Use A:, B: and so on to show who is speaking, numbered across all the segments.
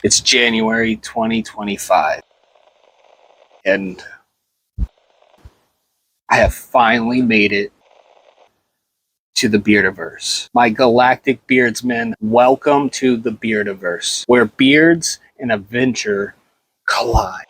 A: It's January 2025, and I have finally made it to the Beardiverse. My galactic beardsmen, welcome to the Beardiverse, where beards and adventure collide.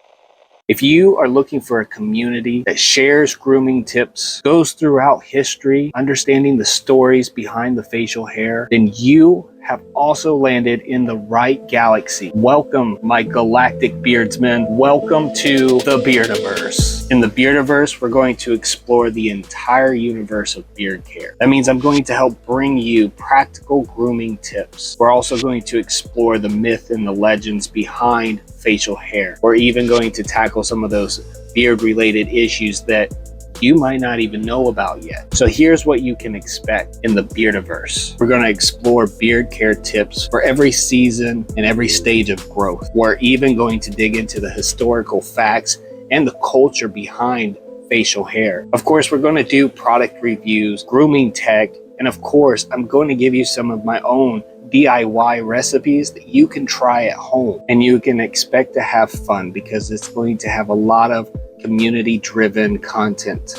A: If you are looking for a community that shares grooming tips, goes throughout history, understanding the stories behind the facial hair, then you have also landed in the right galaxy. Welcome, my galactic beardsmen. Welcome to the Beardiverse. In the Beardiverse, we're going to explore the entire universe of beard care. That means I'm going to help bring you practical grooming tips. We're also going to explore the myth and the legends behind facial hair. We're even going to tackle some of those beard-related issues that you might not even know about yet. So here's what you can expect in the Beardiverse. We're going to explore beard care tips for every season and every stage of growth. We're even going to dig into the historical facts and the culture behind facial hair. Of course, we're going to do product reviews, grooming tech, and of course, I'm going to give you some of my own DIY recipes that you can try at home, and you can expect to have fun because it's going to have a lot of community-driven content.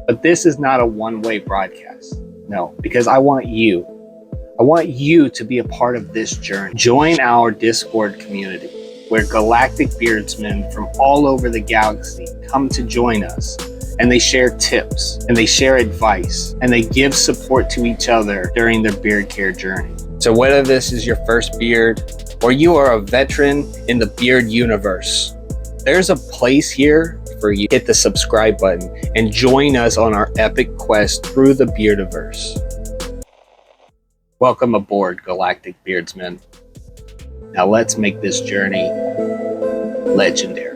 A: But this is not a one-way broadcast. No, because I want you to be a part of this journey. Join our Discord community where galactic beardsmen from all over the galaxy come to join us, and they share tips and they share advice and they give support to each other during their beard care journey. So whether this is your first beard or you are a veteran in the beard universe, there's a place here for you. Hit the subscribe button and join us on our epic quest through the Beardiverse. Welcome aboard, galactic beardsmen. Now let's make this journey legendary.